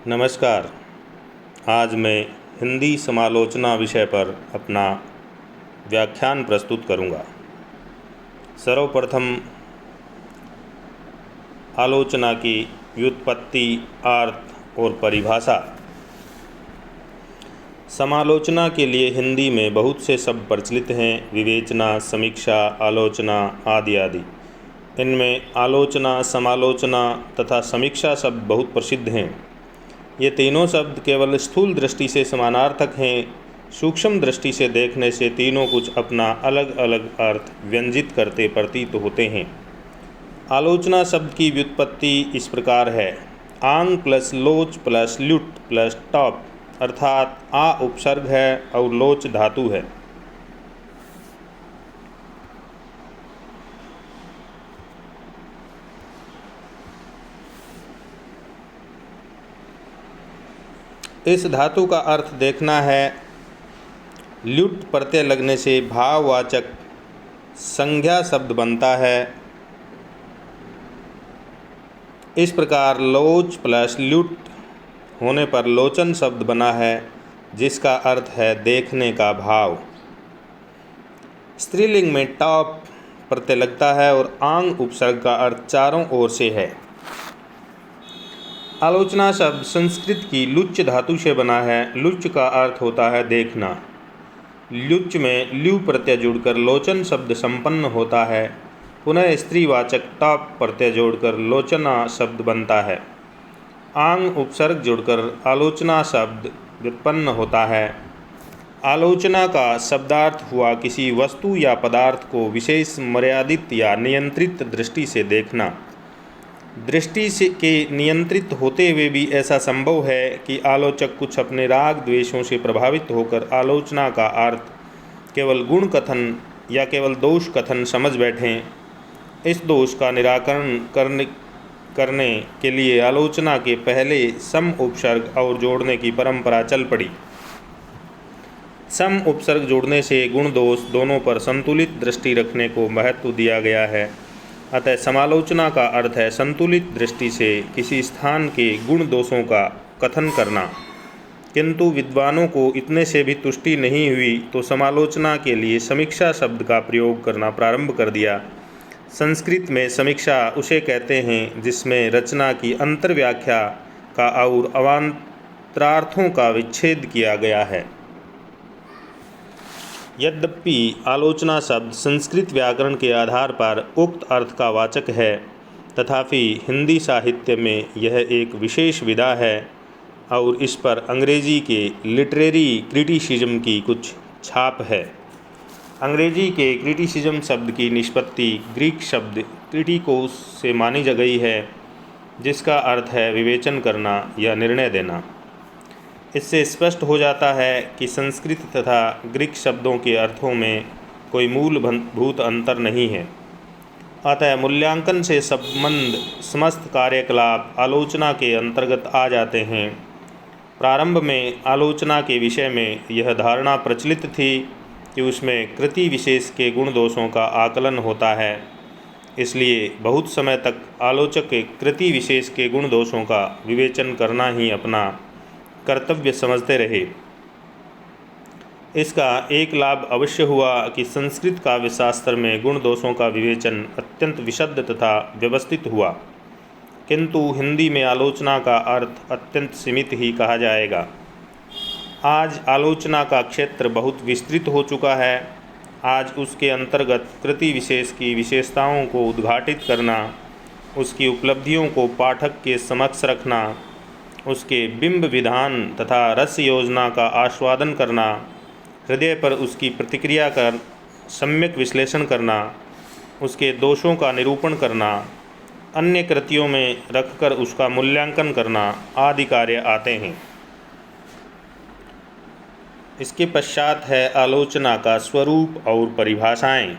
नमस्कार। आज मैं हिंदी समालोचना विषय पर अपना व्याख्यान प्रस्तुत करूंगा। सर्वप्रथम आलोचना की व्युत्पत्ति, अर्थ और परिभाषा। समालोचना के लिए हिंदी में बहुत से शब्द प्रचलित हैं। विवेचना, समीक्षा, आलोचना आदि आदि। इनमें आलोचना, समालोचना तथा समीक्षा शब्द बहुत प्रसिद्ध हैं। ये तीनों शब्द केवल स्थूल दृष्टि से समानार्थक हैं। सूक्ष्म दृष्टि से देखने से तीनों कुछ अपना अलग अलग अर्थ व्यंजित करते प्रतीत होते हैं। आलोचना शब्द की व्युत्पत्ति इस प्रकार है। आंग प्लस लोच प्लस ल्युट प्लस टॉप, अर्थात आ उपसर्ग है और लोच धातु है। इस धातु का अर्थ देखना है। ल्युट प्रत्यय लगने से भाववाचक संज्ञा शब्द बनता है। इस प्रकार लोच प्लस ल्युट होने पर लोचन शब्द बना है, जिसका अर्थ है देखने का भाव। स्त्रीलिंग में टॉप प्रत्यय लगता है और आंग उपसर्ग का अर्थ चारों ओर से है। आलोचना शब्द संस्कृत की लुच्च धातु से बना है। लुच्च का अर्थ होता है देखना। लुच्च में ल्यू प्रत्यय जुड़कर लोचन शब्द संपन्न होता है। पुनः स्त्रीवाचक टॉप प्रत्यय जोड़कर लोचना शब्द बनता है। आंग उपसर्ग जुड़कर आलोचना शब्द व्युत्पन्न होता है। आलोचना का शब्दार्थ हुआ किसी वस्तु या पदार्थ को विशेष, मर्यादित या नियंत्रित दृष्टि से देखना। दृष्टि से के नियंत्रित होते हुए भी ऐसा संभव है कि आलोचक कुछ अपने राग द्वेषों से प्रभावित होकर आलोचना का अर्थ केवल गुण कथन या केवल दोष कथन समझ बैठें। इस दोष का निराकरण करने के लिए आलोचना के पहले सम उपसर्ग और जोड़ने की परंपरा चल पड़ी। सम उपसर्ग जोड़ने से गुण दोष दोनों पर संतुलित दृष्टि रखने को महत्व दिया गया है। अतः समालोचना का अर्थ है संतुलित दृष्टि से किसी स्थान के गुण दोषों का कथन करना। किंतु विद्वानों को इतने से भी तुष्टि नहीं हुई तो समालोचना के लिए समीक्षा शब्द का प्रयोग करना प्रारंभ कर दिया। संस्कृत में समीक्षा उसे कहते हैं जिसमें रचना की अंतर्व्याख्या का और अवान्तरार्थों का विच्छेद किया गया है। यद्यपि आलोचना शब्द संस्कृत व्याकरण के आधार पर उक्त अर्थ का वाचक है, तथापि हिंदी साहित्य में यह एक विशेष विधा है और इस पर अंग्रेजी के लिटरेरी क्रिटिसिज्म की कुछ छाप है। अंग्रेजी के क्रिटिसिज्म शब्द की निष्पत्ति ग्रीक शब्द क्रिटिकोस से मानी गई है, जिसका अर्थ है विवेचन करना या निर्णय देना। इससे स्पष्ट हो जाता है कि संस्कृत तथा ग्रीक शब्दों के अर्थों में कोई मूलभूत अंतर नहीं है। अतः मूल्यांकन से संबंध समस्त कार्यकलाप आलोचना के अंतर्गत आ जाते हैं। प्रारंभ में आलोचना के विषय में यह धारणा प्रचलित थी कि उसमें कृति विशेष के गुण दोषों का आकलन होता है। इसलिए बहुत समय तक आलोचक के कृति विशेष के गुण दोषों का विवेचन करना ही अपना कर्तव्य समझते रहे। इसका एक लाभ अवश्य हुआ कि संस्कृत काव्य शास्त्र में गुण दोषों का विवेचन अत्यंत विशद तथा व्यवस्थित हुआ। किंतु हिंदी में आलोचना का अर्थ अत्यंत सीमित ही कहा जाएगा। आज आलोचना का क्षेत्र बहुत विस्तृत हो चुका है। आज उसके अंतर्गत कृति विशेष की विशेषताओं को उद्घाटित करना, उसकी उपलब्धियों को पाठक के समक्ष रखना, उसके बिंब विधान तथा रस योजना का आस्वादन करना, हृदय पर उसकी प्रतिक्रिया कर सम्यक विश्लेषण करना, उसके दोषों का निरूपण करना, अन्य कृतियों में रखकर उसका मूल्यांकन करना आदि कार्य आते हैं। इसके पश्चात है आलोचना का स्वरूप और परिभाषाएं।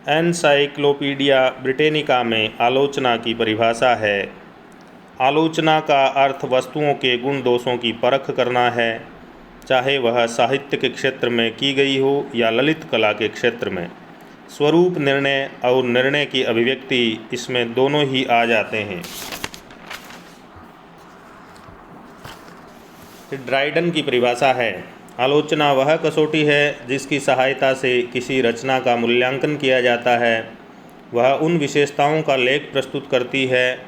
एनसाइक्लोपीडिया ब्रिटेनिका में आलोचना की परिभाषा है। आलोचना का अर्थ वस्तुओं के गुण दोषों की परख करना है, चाहे वह साहित्य के क्षेत्र में की गई हो या ललित कला के क्षेत्र में। स्वरूप निर्णय और निर्णय की अभिव्यक्ति इसमें दोनों ही आ जाते हैं। ड्राइडन की परिभाषा है, आलोचना वह कसौटी है जिसकी सहायता से किसी रचना का मूल्यांकन किया जाता है। वह उन विशेषताओं का लेख प्रस्तुत करती है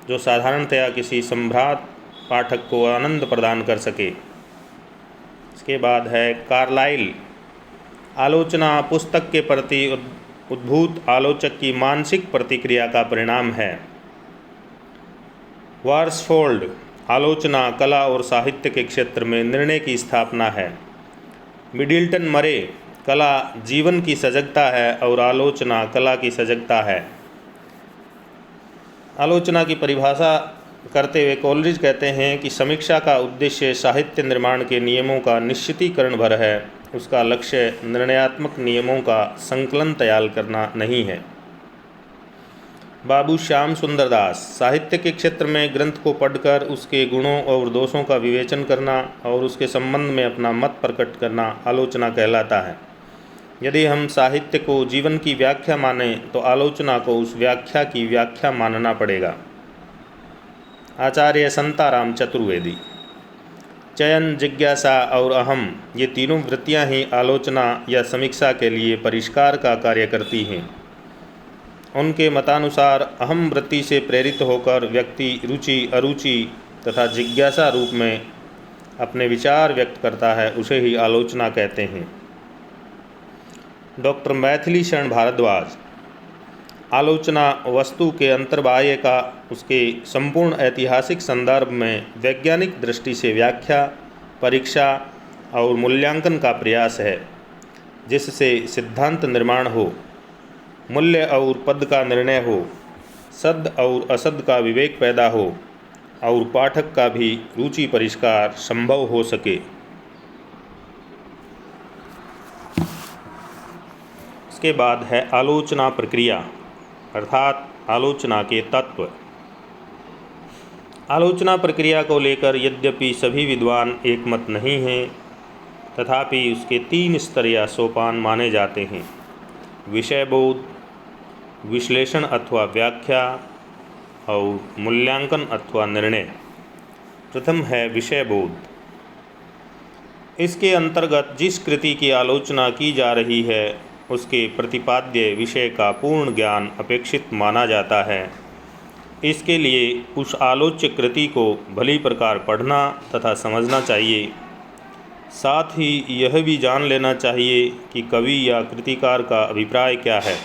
जो साधारणतया किसी संभ्रांत पाठक को आनंद प्रदान कर सके। इसके बाद है कार्लाइल, आलोचना पुस्तक के प्रति उद्भूत आलोचक की मानसिक प्रतिक्रिया का परिणाम है। वार्सफोल्ड, आलोचना कला और साहित्य के क्षेत्र में निर्णय की स्थापना है। मिडिल्टन मरे, कला जीवन की सजगता है और आलोचना कला की सजगता है। आलोचना की परिभाषा करते हुए कोलरिज कहते हैं कि समीक्षा का उद्देश्य साहित्य निर्माण के नियमों का निश्चितीकरण भर है, उसका लक्ष्य निर्णयात्मक नियमों का संकलन तैयार करना नहीं है। बाबू श्याम सुंदर दास, साहित्य के क्षेत्र में ग्रंथ को पढ़कर उसके गुणों और दोषों का विवेचन करना और उसके संबंध में अपना मत प्रकट करना आलोचना कहलाता है। यदि हम साहित्य को जीवन की व्याख्या मानें तो आलोचना को उस व्याख्या की व्याख्या मानना पड़ेगा। आचार्य संताराम चतुर्वेदी, चयन, जिज्ञासा और अहम, ये तीनों वृत्तियां ही आलोचना या समीक्षा के लिए परिष्कार का कार्य करती हैं। उनके मतानुसार अहम वृत्ति से प्रेरित होकर व्यक्ति रुचि, अरुचि तथा जिज्ञासा रूप में अपने विचार व्यक्त करता है, उसे ही आलोचना कहते हैं। डॉक्टर मैथिली शरण भारद्वाज, आलोचना वस्तु के अंतर्बाह्य का उसके संपूर्ण ऐतिहासिक संदर्भ में वैज्ञानिक दृष्टि से व्याख्या, परीक्षा और मूल्यांकन का प्रयास है, जिससे सिद्धांत निर्माण हो, मूल्य और पद का निर्णय हो, सद और असद का विवेक पैदा हो और पाठक का भी रुचि परिष्कार संभव हो सके। इसके बाद है आलोचना प्रक्रिया अर्थात आलोचना के तत्व। आलोचना प्रक्रिया को लेकर यद्यपि सभी विद्वान एकमत नहीं हैं, तथापि उसके 3 स्तर या सोपान माने जाते हैं: विषय बोध, विश्लेषण अथवा व्याख्या और मूल्यांकन अथवा निर्णय। प्रथम है विषय बोध। इसके अंतर्गत जिस कृति की आलोचना की जा रही है उसके प्रतिपाद्य विषय का पूर्ण ज्ञान अपेक्षित माना जाता है। इसके लिए उस आलोच्य कृति को भली प्रकार पढ़ना तथा समझना चाहिए। साथ ही यह भी जान लेना चाहिए कि कवि या कृतिकार का अभिप्राय क्या है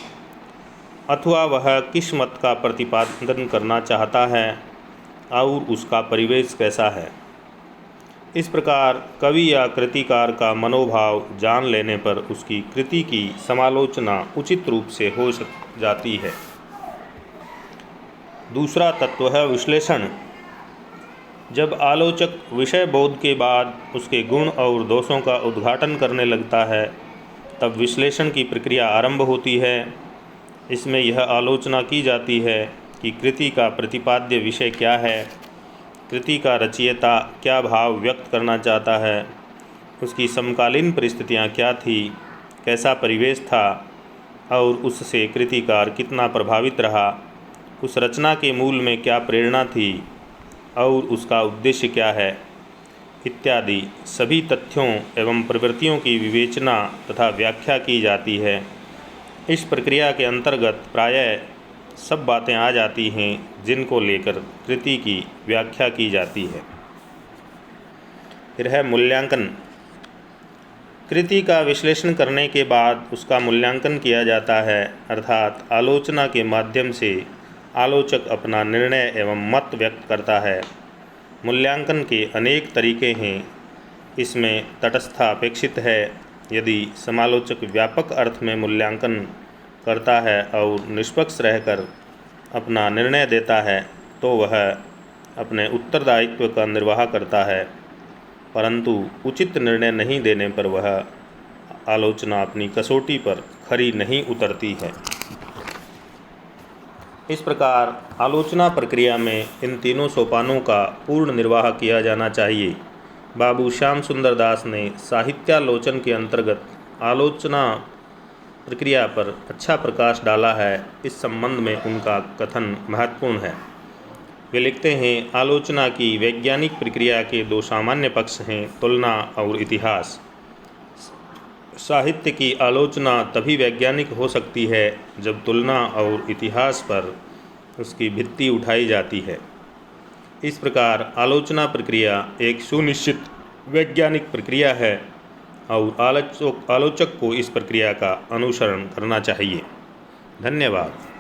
अथवा वह किस मत का प्रतिपादन करना चाहता है और उसका परिवेश कैसा है। इस प्रकार कवि या कृतिकार का मनोभाव जान लेने पर उसकी कृति की समालोचना उचित रूप से हो जाती है। दूसरा तत्व है विश्लेषण। जब आलोचक विषय बोध के बाद उसके गुण और दोषों का उद्घाटन करने लगता है तब विश्लेषण की प्रक्रिया आरंभ होती है। इसमें यह आलोचना की जाती है कि कृति का प्रतिपाद्य विषय क्या है, कृति का रचयिता क्या भाव व्यक्त करना चाहता है, उसकी समकालीन परिस्थितियाँ क्या थी, कैसा परिवेश था और उससे कृतिकार कितना प्रभावित रहा, उस रचना के मूल में क्या प्रेरणा थी और उसका उद्देश्य क्या है, इत्यादि सभी तथ्यों एवं प्रवृत्तियों की विवेचना तथा व्याख्या की जाती है। इस प्रक्रिया के अंतर्गत प्रायः सब बातें आ जाती हैं जिनको लेकर कृति की व्याख्या की जाती है। फिर है मूल्यांकन। कृति का विश्लेषण करने के बाद उसका मूल्यांकन किया जाता है, अर्थात आलोचना के माध्यम से आलोचक अपना निर्णय एवं मत व्यक्त करता है। मूल्यांकन के अनेक तरीके हैं। इसमें तटस्थता अपेक्षित है। यदि समालोचक व्यापक अर्थ में मूल्यांकन करता है और निष्पक्ष रहकर अपना निर्णय देता है तो वह अपने उत्तरदायित्व का निर्वाह करता है, परंतु उचित निर्णय नहीं देने पर वह आलोचना अपनी कसौटी पर खरी नहीं उतरती है। इस प्रकार आलोचना प्रक्रिया में इन तीनों सोपानों का पूर्ण निर्वाह किया जाना चाहिए। बाबू श्याम सुंदर दास ने साहित्यालोचन के अंतर्गत आलोचना प्रक्रिया पर अच्छा प्रकाश डाला है। इस संबंध में उनका कथन महत्वपूर्ण है। वे लिखते हैं, आलोचना की वैज्ञानिक प्रक्रिया के दो सामान्य पक्ष हैं, तुलना और इतिहास। साहित्य की आलोचना तभी वैज्ञानिक हो सकती है जब तुलना और इतिहास पर उसकी भित्ति उठाई जाती है। इस प्रकार आलोचना प्रक्रिया एक सुनिश्चित वैज्ञानिक प्रक्रिया है और आलोचक को इस प्रक्रिया का अनुसरण करना चाहिए। धन्यवाद।